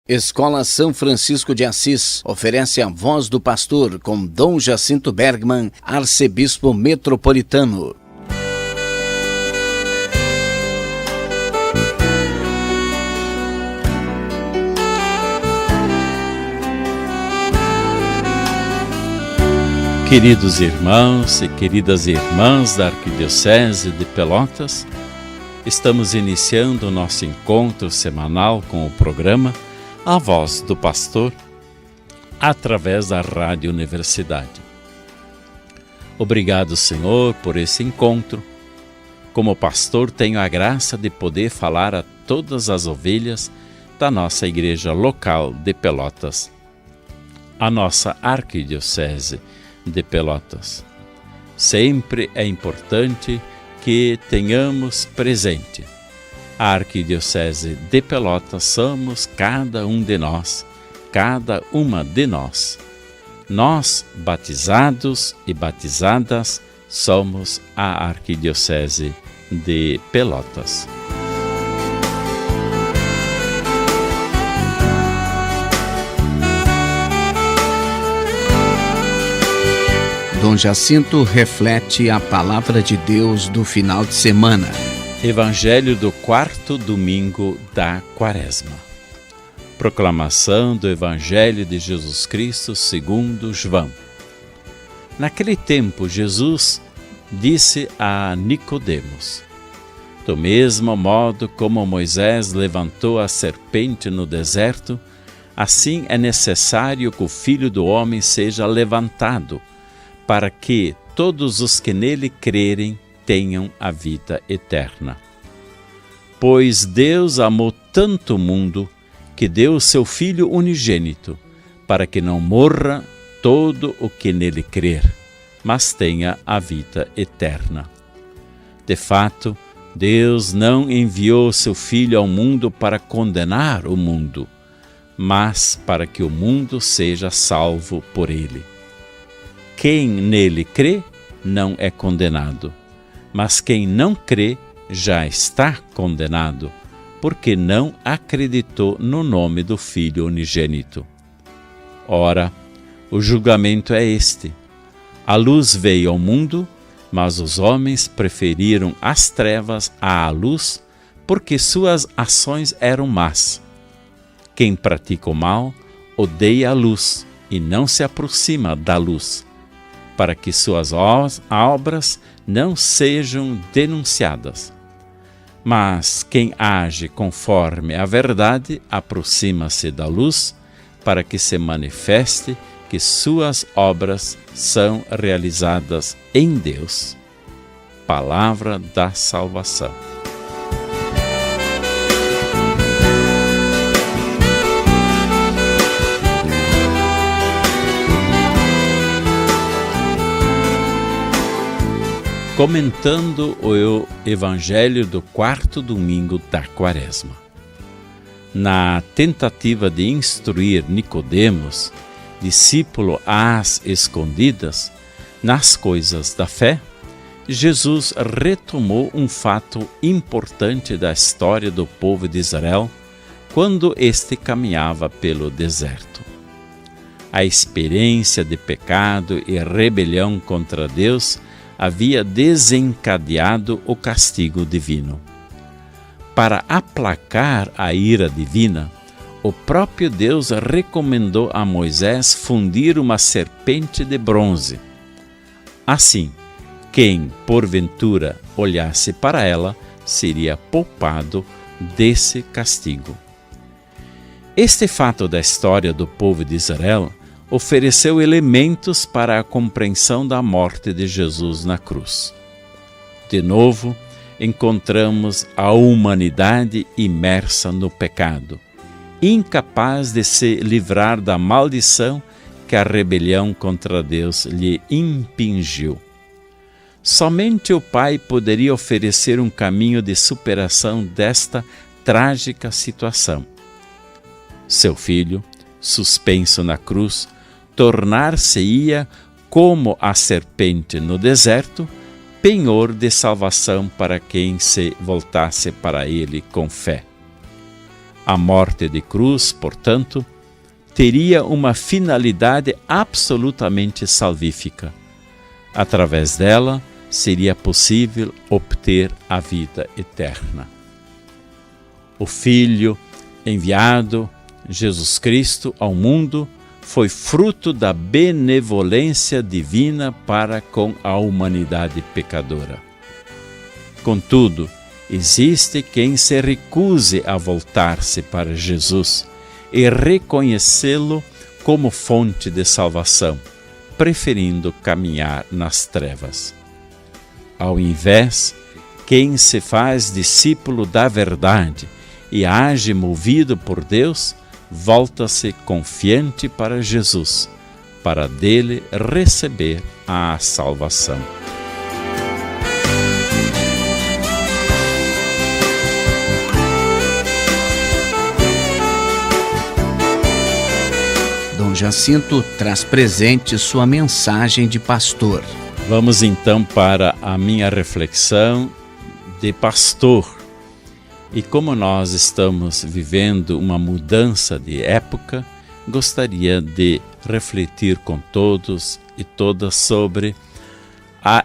Escola São Francisco de Assis oferece a voz do pastor com Dom Jacinto Bergman, arcebispo metropolitano. Queridos irmãos e queridas irmãs da Arquidiocese de Pelotas, estamos iniciando o nosso encontro semanal com o programa A Voz do Pastor, através da Rádio Universidade. Obrigado, Senhor, por esse encontro. Como pastor, tenho a graça de poder falar a todas as ovelhas da nossa igreja local de Pelotas, a nossa Arquidiocese de Pelotas. Sempre é importante que tenhamos presente a Arquidiocese de Pelotas. Somos cada um de nós, cada uma de nós. Nós, batizados e batizadas, somos a Arquidiocese de Pelotas. Dom Jacinto reflete a palavra de Deus do final de semana. Evangelho do quarto domingo da Quaresma. Proclamação do Evangelho de Jesus Cristo segundo João. Naquele tempo, Jesus disse a Nicodemos: do mesmo modo como Moisés levantou a serpente no deserto, assim é necessário que o Filho do Homem seja levantado, para que todos os que nele crerem tenham a vida eterna. Pois Deus amou tanto o mundo que deu o seu Filho unigênito, para que não morra todo o que nele crer, mas tenha a vida eterna. De fato, Deus não enviou o seu Filho ao mundo para condenar o mundo, mas para que o mundo seja salvo por ele. Quem nele crê não é condenado, mas quem não crê já está condenado, porque não acreditou no nome do Filho unigênito. Ora, o julgamento é este: a luz veio ao mundo, mas os homens preferiram as trevas à luz, porque suas ações eram más. Quem pratica o mal odeia a luz e não se aproxima da luz, para que suas obras não sejam denunciadas. Mas quem age conforme a verdade aproxima-se da luz, para que se manifeste que suas obras são realizadas em Deus. Palavra da salvação. Comentando o Evangelho do quarto domingo da Quaresma. Na tentativa de instruir Nicodemos, discípulo às escondidas, nas coisas da fé, Jesus retomou um fato importante da história do povo de Israel quando este caminhava pelo deserto. A experiência de pecado e rebelião contra Deus havia desencadeado o castigo divino. Para aplacar a ira divina, o próprio Deus recomendou a Moisés fundir uma serpente de bronze. Assim, quem, porventura, olhasse para ela, seria poupado desse castigo. Este fato da história do povo de Israel ofereceu elementos para a compreensão da morte de Jesus na cruz. De novo, encontramos a humanidade imersa no pecado, incapaz de se livrar da maldição que a rebelião contra Deus lhe impingiu. Somente o Pai poderia oferecer um caminho de superação desta trágica situação. Seu Filho, suspenso na cruz, tornar-se-ia, como a serpente no deserto, penhor de salvação para quem se voltasse para ele com fé. A morte de cruz, portanto, teria uma finalidade absolutamente salvífica. Através dela, seria possível obter a vida eterna. O Filho enviado, Jesus Cristo, ao mundo, foi fruto da benevolência divina para com a humanidade pecadora. Contudo, existe quem se recuse a voltar-se para Jesus e reconhecê-lo como fonte de salvação, preferindo caminhar nas trevas. Ao invés, quem se faz discípulo da verdade e age movido por Deus, volta-se confiante para Jesus, para dele receber a salvação. Dom Jacinto traz presente sua mensagem de pastor. Vamos então para a minha reflexão de pastor. E como nós estamos vivendo uma mudança de época, gostaria de refletir com todos e todas sobre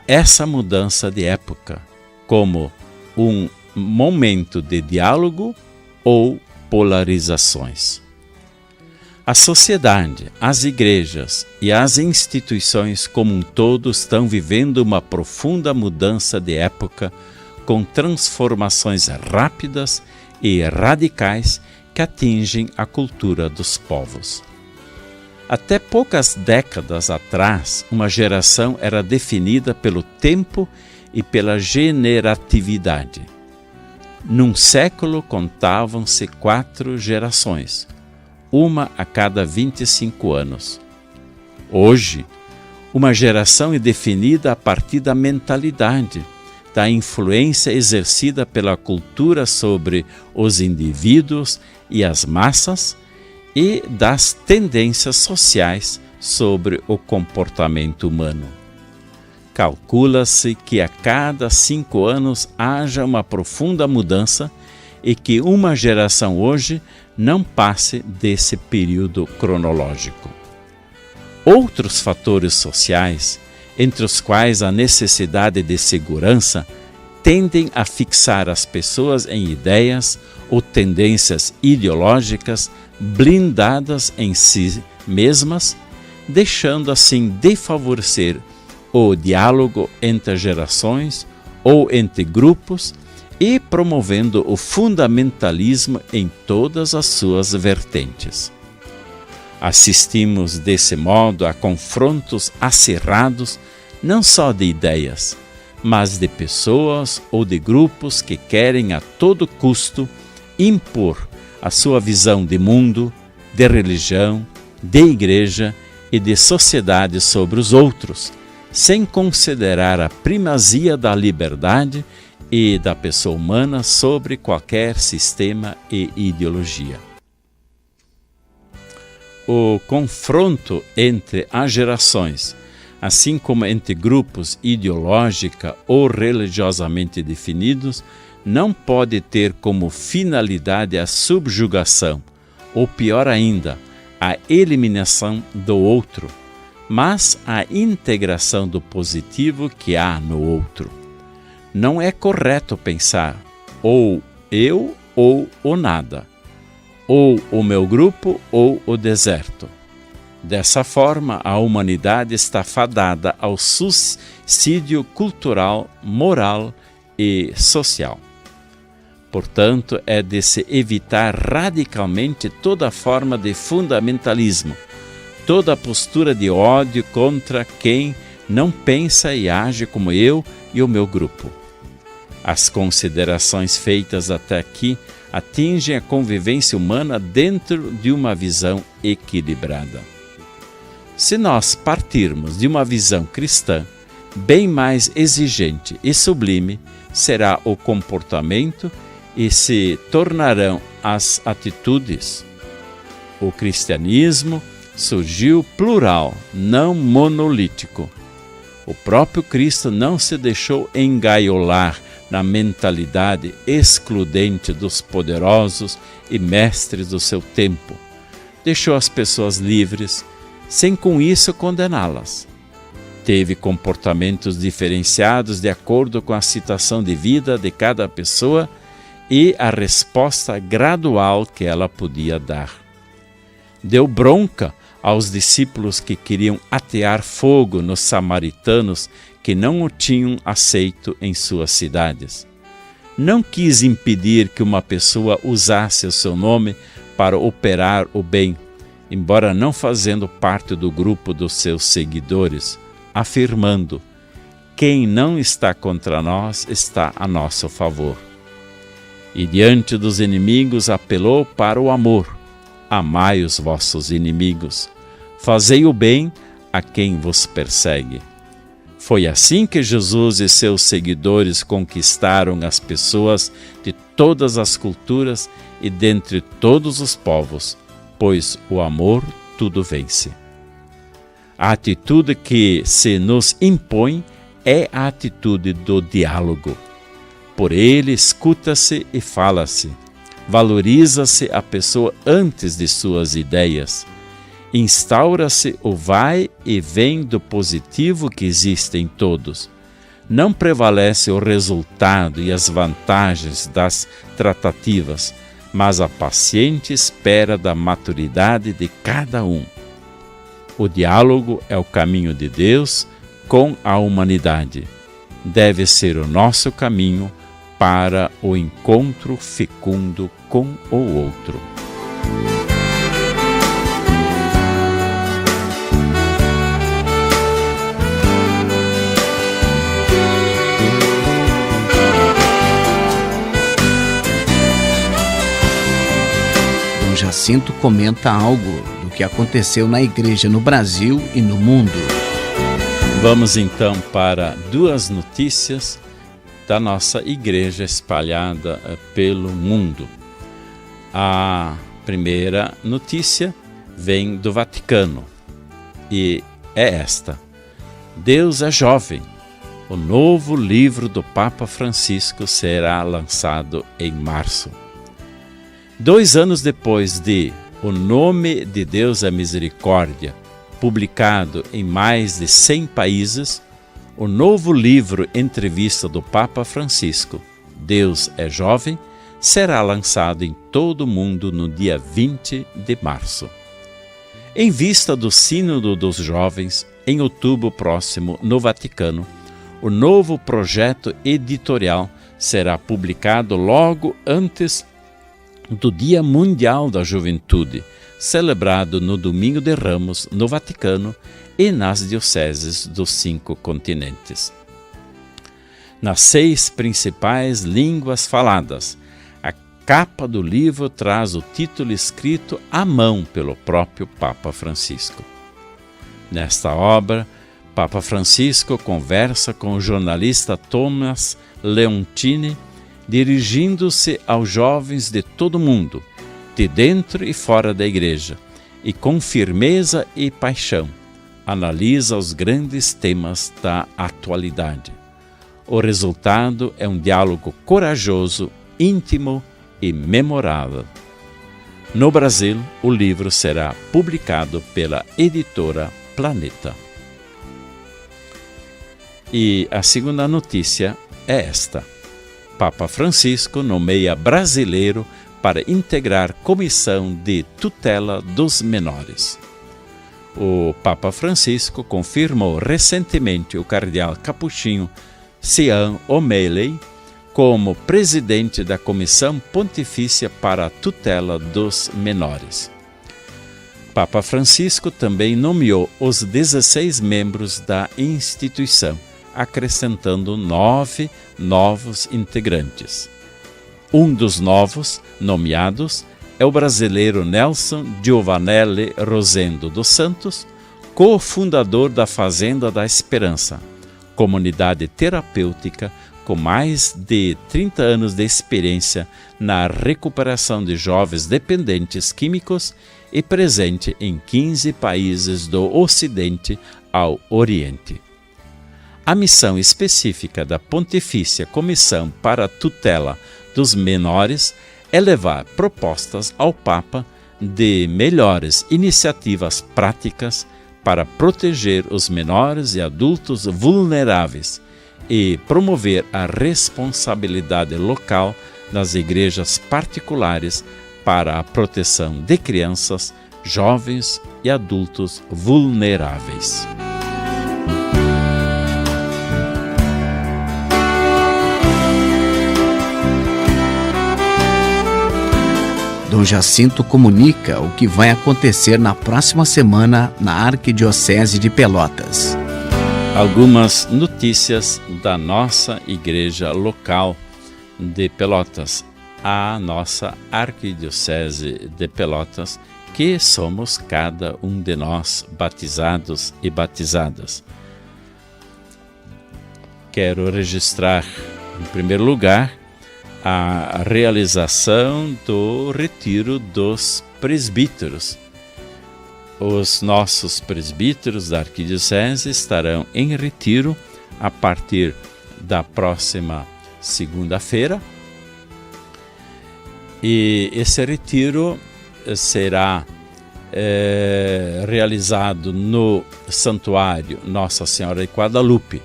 essa mudança de época, como um momento de diálogo ou polarizações. A sociedade, as igrejas e as instituições como um todo estão vivendo uma profunda mudança de época, com transformações rápidas e radicais que atingem a cultura dos povos. Até poucas décadas atrás, uma geração era definida pelo tempo e pela generatividade. Num século contavam-se 4 gerações, uma a cada 25 anos. Hoje, uma geração é definida a partir da mentalidade, da influência exercida pela cultura sobre os indivíduos e as massas e das tendências sociais sobre o comportamento humano. Calcula-se que a cada 5 anos haja uma profunda mudança e que uma geração hoje não passe desse período cronológico. Outros fatores sociais, entre os quais a necessidade de segurança, tendem a fixar as pessoas em ideias ou tendências ideológicas blindadas em si mesmas, deixando assim de favorecer o diálogo entre gerações ou entre grupos e promovendo o fundamentalismo em todas as suas vertentes. Assistimos desse modo a confrontos acirrados não só de ideias, mas de pessoas ou de grupos que querem a todo custo impor a sua visão de mundo, de religião, de igreja e de sociedade sobre os outros, sem considerar a primazia da liberdade e da pessoa humana sobre qualquer sistema e ideologia. O confronto entre as gerações, assim como entre grupos ideológica ou religiosamente definidos, não pode ter como finalidade a subjugação, ou pior ainda, a eliminação do outro, mas a integração do positivo que há no outro. Não é correto pensar ou eu ou o nada, ou o meu grupo ou o deserto. Dessa forma, a humanidade está fadada ao suicídio cultural, moral e social. Portanto, é de se evitar radicalmente toda forma de fundamentalismo, toda postura de ódio contra quem não pensa e age como eu e o meu grupo. As considerações feitas até aqui atingem a convivência humana dentro de uma visão equilibrada. Se nós partirmos de uma visão cristã, bem mais exigente e sublime será o comportamento e se tornarão as atitudes. O cristianismo surgiu plural, não monolítico. O próprio Cristo não se deixou engaiolar na mentalidade excludente dos poderosos e mestres do seu tempo. Deixou as pessoas livres, sem com isso condená-las. Teve comportamentos diferenciados de acordo com a situação de vida de cada pessoa e a resposta gradual que ela podia dar. Deu bronca aos discípulos que queriam atear fogo nos samaritanos que não o tinham aceito em suas cidades. Não quis impedir que uma pessoa usasse o seu nome para operar o bem, embora não fazendo parte do grupo dos seus seguidores, afirmando: quem não está contra nós está a nosso favor. E diante dos inimigos apelou para o amor: amai os vossos inimigos, fazei o bem a quem vos persegue. Foi assim que Jesus e seus seguidores conquistaram as pessoas de todas as culturas e dentre todos os povos, pois o amor tudo vence. A atitude que se nos impõe é a atitude do diálogo. Por ele escuta-se e fala-se, valoriza-se a pessoa antes de suas ideias, instaura-se o vai e vem do positivo que existe em todos. Não prevalece o resultado e as vantagens das tratativas, mas a paciente espera da maturidade de cada um. O diálogo é o caminho de Deus com a humanidade. Deve ser o nosso caminho para o encontro fecundo com o outro. Dom Jacinto comenta algo do que aconteceu na igreja no Brasil e no mundo. Vamos então para duas notícias da nossa igreja espalhada pelo mundo. A primeira notícia vem do Vaticano e é esta: Deus é jovem. O novo livro do Papa Francisco será lançado em março. 2 anos depois de O Nome de Deus é Misericórdia, publicado em mais de 100 países, o novo livro Entrevista do Papa Francisco, Deus é Jovem, será lançado em todo o mundo no dia 20 de março. Em vista do Sínodo dos Jovens, em outubro próximo, no Vaticano, o novo projeto editorial será publicado logo antes do Dia Mundial da Juventude, celebrado no Domingo de Ramos, no Vaticano e nas dioceses dos 5 continentes. Nas 6 principais línguas faladas, a capa do livro traz o título escrito à mão pelo próprio Papa Francisco. Nesta obra, Papa Francisco conversa com o jornalista Thomas Leontini, dirigindo-se aos jovens de todo o mundo, de dentro e fora da igreja, e com firmeza e paixão, analisa os grandes temas da atualidade. O resultado é um diálogo corajoso, íntimo e memorável. No Brasil, o livro será publicado pela editora Planeta. E a segunda notícia é esta: Papa Francisco nomeia brasileiro para integrar comissão de tutela dos menores. O Papa Francisco confirmou recentemente o cardeal capuchinho Cian O'Malley como presidente da Comissão Pontifícia para a Tutela dos Menores. Papa Francisco também nomeou os 16 membros da instituição, acrescentando 9 novos integrantes. Um dos novos nomeados é o brasileiro Nelson Giovanelli Rosendo dos Santos, cofundador da Fazenda da Esperança, comunidade terapêutica com mais de 30 anos de experiência na recuperação de jovens dependentes químicos e presente em 15 países do Ocidente ao Oriente. A missão específica da Pontifícia Comissão para a Tutela dos Menores é levar propostas ao Papa de melhores iniciativas práticas para proteger os menores e adultos vulneráveis e promover a responsabilidade local nas igrejas particulares para a proteção de crianças, jovens e adultos vulneráveis. Dom Jacinto comunica o que vai acontecer na próxima semana na Arquidiocese de Pelotas. Algumas notícias da nossa igreja local de Pelotas, a nossa Arquidiocese de Pelotas, que somos cada um de nós batizados e batizadas. Quero registrar, em primeiro lugar, a realização do retiro dos presbíteros. Os nossos presbíteros da Arquidiocese estarão em retiro a partir da próxima segunda-feira. E esse retiro será realizado no Santuário Nossa Senhora de Guadalupe,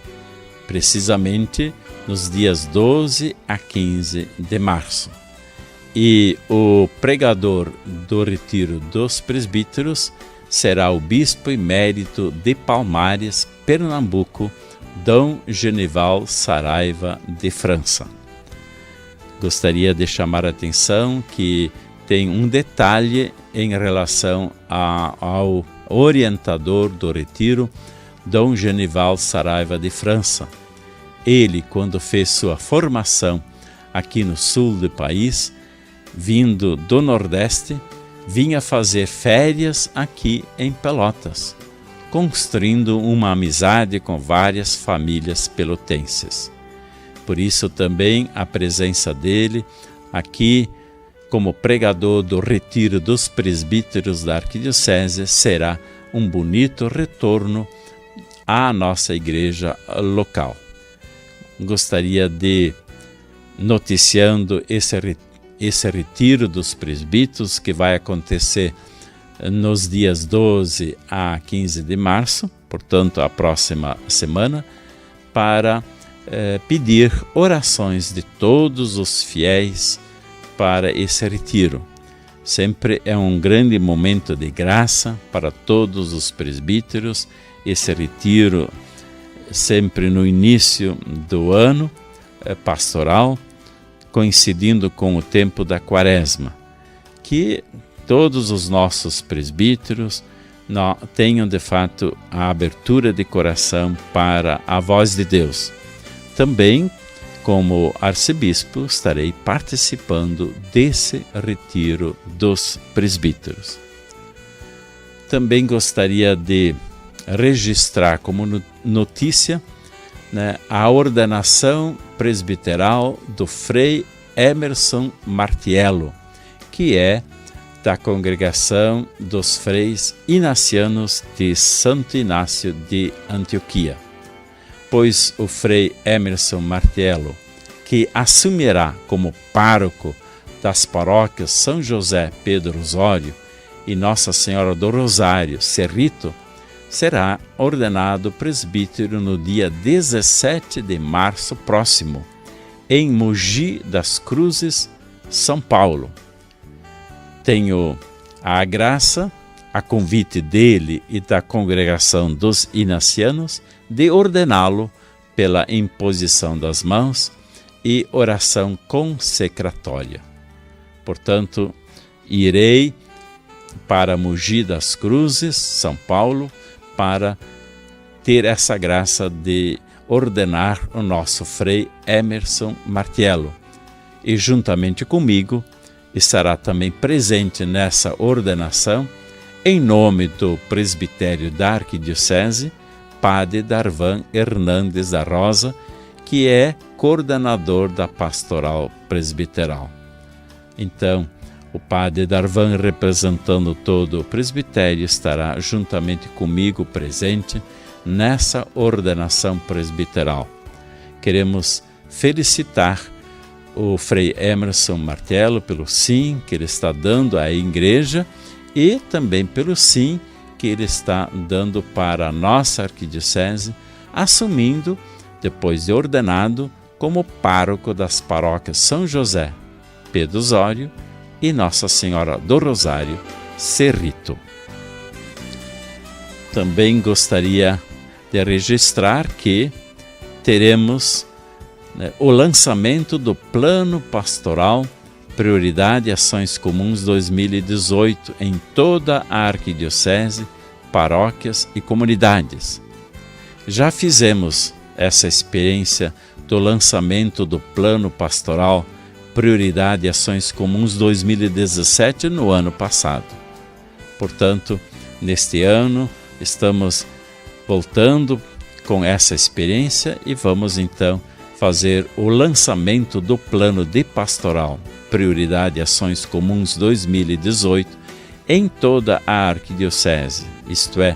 precisamente nos dias 12 a 15 de março. E o pregador do retiro dos presbíteros será o bispo emérito de Palmares, Pernambuco, Dom Genival Saraiva de França. Gostaria de chamar a atenção que tem um detalhe em relação ao orientador do retiro, Dom Genival Saraiva de França. Ele, quando fez sua formação aqui no sul do país, vindo do Nordeste, vinha fazer férias aqui em Pelotas, construindo uma amizade com várias famílias pelotenses. Por isso também a presença dele aqui como pregador do retiro dos presbíteros da Arquidiocese será um bonito retorno à nossa igreja local. Gostaria de, noticiando esse retiro dos presbíteros que vai acontecer nos dias 12 a 15 de março, portanto a próxima semana, para pedir orações de todos os fiéis para esse retiro. Sempre é um grande momento de graça para todos os presbíteros, esse retiro sempre no início do ano pastoral, coincidindo com o tempo da Quaresma, que todos os nossos presbíteros tenham de fato a abertura de coração para a voz de Deus. Também, como arcebispo, estarei participando desse retiro dos presbíteros. Também gostaria de registrar como notícia, a ordenação presbiteral do Frei Emerson Martiello, que é da congregação dos freis inacianos de Santo Inácio de Antioquia. Pois o Frei Emerson Martiello, que assumirá como pároco das paróquias São José Pedro Osório e Nossa Senhora do Rosário, Cerrito, será ordenado presbítero no dia 17 de março próximo, em Mogi das Cruzes, São Paulo. Tenho a graça, a convite dele e da congregação dos inacianos, de ordená-lo pela imposição das mãos e oração consecratória. Portanto, irei para Mogi das Cruzes, São Paulo, para ter essa graça de ordenar o nosso Frei Emerson Martiello. E juntamente comigo estará também presente nessa ordenação, em nome do presbitério da Arquidiocese, Padre Darvan Hernandes da Rosa, que é coordenador da pastoral presbiteral. Então, o Padre Darvan, representando todo o presbitério, estará juntamente comigo presente nessa ordenação presbiteral. Queremos felicitar o Frei Emerson Martello pelo sim que ele está dando à igreja e também pelo sim que ele está dando para a nossa arquidiocese, assumindo, depois de ordenado, como pároco das paróquias São José, Pedro Osório e Nossa Senhora do Rosário, Cerrito. Também gostaria de registrar que teremos o lançamento do Plano Pastoral Prioridade e Ações Comuns 2018 em toda a arquidiocese, paróquias e comunidades. Já fizemos essa experiência do lançamento do Plano Pastoral Prioridade e Ações Comuns 2017 no ano passado. Portanto, neste ano estamos voltando com essa experiência e vamos então fazer o lançamento do Plano de Pastoral Prioridade e Ações Comuns 2018 em toda a arquidiocese, isto é,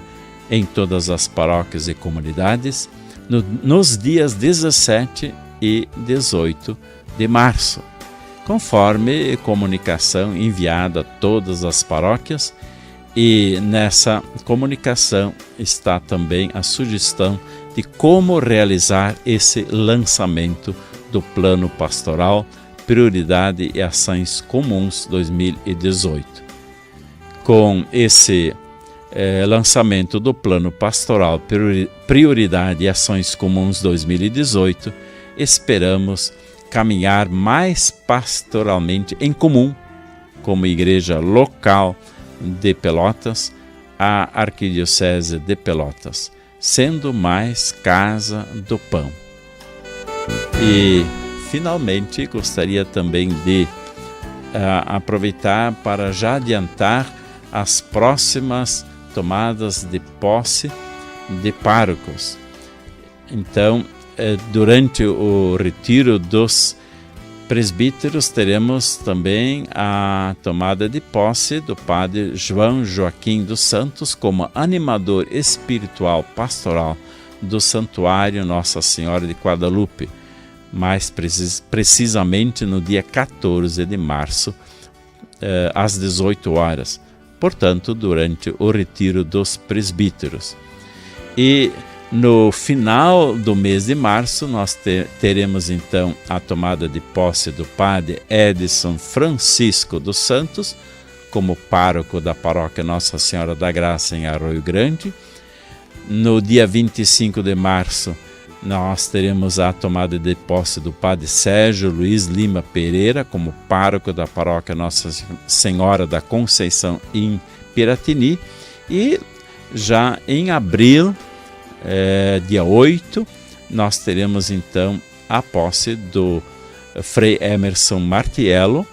em todas as paróquias e comunidades, nos dias 17 e 18 de março, conforme comunicação enviada a todas as paróquias, e nessa comunicação está também a sugestão de como realizar esse lançamento do Plano Pastoral Prioridade e Ações Comuns 2018. Com esse lançamento do Plano Pastoral Prioridade e Ações Comuns 2018, esperamos caminhar mais pastoralmente em comum, como igreja local de Pelotas, a Arquidiocese de Pelotas, sendo mais Casa do Pão. E, finalmente, gostaria também de aproveitar para já adiantar as próximas tomadas de posse de párocos. Então, durante o retiro dos presbíteros, teremos também a tomada de posse do padre João Joaquim dos Santos como animador espiritual pastoral do Santuário Nossa Senhora de Guadalupe, mais precisamente no dia 14 de março, às 18 horas, portanto, durante o retiro dos presbíteros. E no final do mês de março, nós teremos então a tomada de posse do padre Edson Francisco dos Santos, como pároco da paróquia Nossa Senhora da Graça em Arroio Grande. No dia 25 de março, nós teremos a tomada de posse do padre Sérgio Luiz Lima Pereira, como pároco da paróquia Nossa Senhora da Conceição em Piratini. E já em abril, dia 8, nós teremos então a posse do Frei Emerson Martello,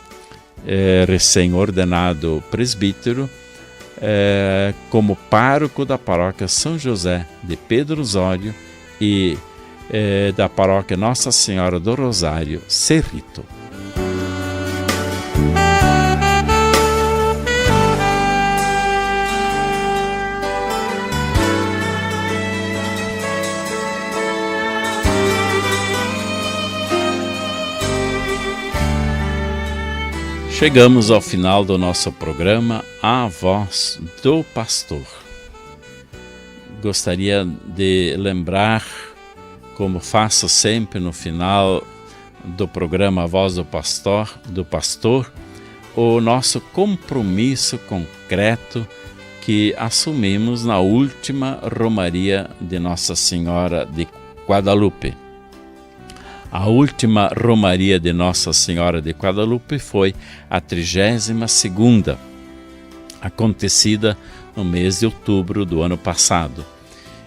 recém-ordenado presbítero, como pároco da paróquia São José de Pedro Osório e da paróquia Nossa Senhora do Rosário, Cerrito. Chegamos ao final do nosso programa A Voz do Pastor. Gostaria de lembrar, como faço sempre no final do programa A Voz do Pastor, o nosso compromisso concreto que assumimos na última Romaria de Nossa Senhora de Guadalupe. A última Romaria de Nossa Senhora de Guadalupe foi a 32ª, acontecida no mês de outubro do ano passado.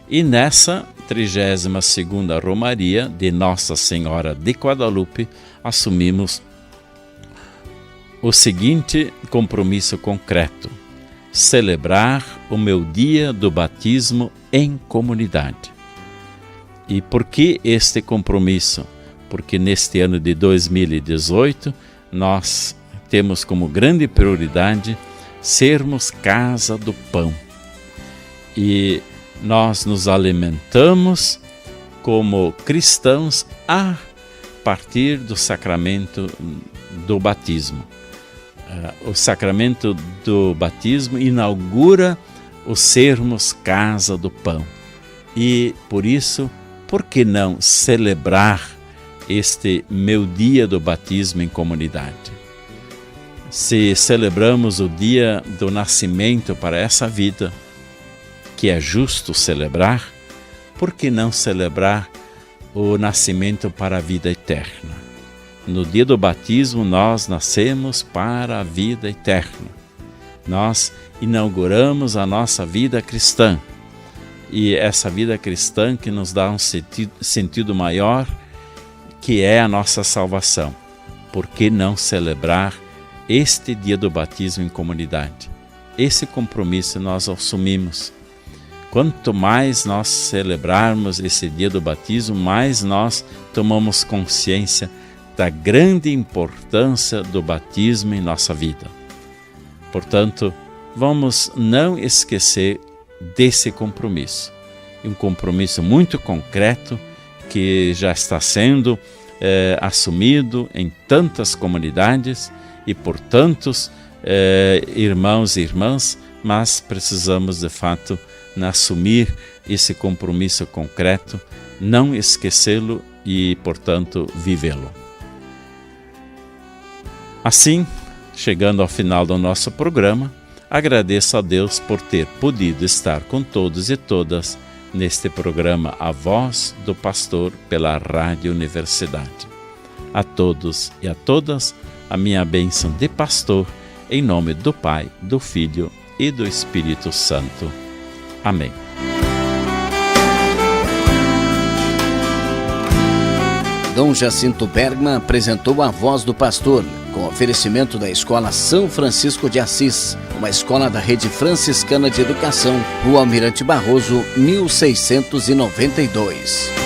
E nessa 32ª Romaria de Nossa Senhora de Guadalupe, assumimos o seguinte compromisso concreto: celebrar o meu dia do batismo em comunidade. E por que este compromisso? Porque neste ano de 2018, nós temos como grande prioridade sermos Casa do Pão. E nós nos alimentamos como cristãos a partir do sacramento do batismo. O sacramento do batismo inaugura o sermos casa do pão. E por isso, por que não celebrar este meu dia do batismo em comunidade? Se celebramos o dia do nascimento para essa vida, que é justo celebrar, por que não celebrar o nascimento para a vida eterna? No dia do batismo nós nascemos para a vida eterna. Nós inauguramos a nossa vida cristã. E essa vida cristã que nos dá um sentido maior, que é a nossa salvação. Por que não celebrar este dia do batismo em comunidade? Esse compromisso nós assumimos. Quanto mais nós celebrarmos esse dia do batismo, mais nós tomamos consciência da grande importância do batismo em nossa vida. Portanto, vamos não esquecer desse compromisso. Um compromisso muito concreto que já está sendo assumido em tantas comunidades e por tantos irmãos e irmãs, mas precisamos de fato assumir esse compromisso concreto, não esquecê-lo e, portanto, vivê-lo. Assim, chegando ao final do nosso programa, agradeço a Deus por ter podido estar com todos e todas neste programa A Voz do Pastor pela Rádio Universidade. A todos e a todas, a minha bênção de pastor, em nome do Pai, do Filho e do Espírito Santo. Amém. Dom Jacinto Bergman apresentou A Voz do Pastor, com oferecimento da Escola São Francisco de Assis, uma escola da Rede Franciscana de Educação, Rua Almirante Barroso, 1692.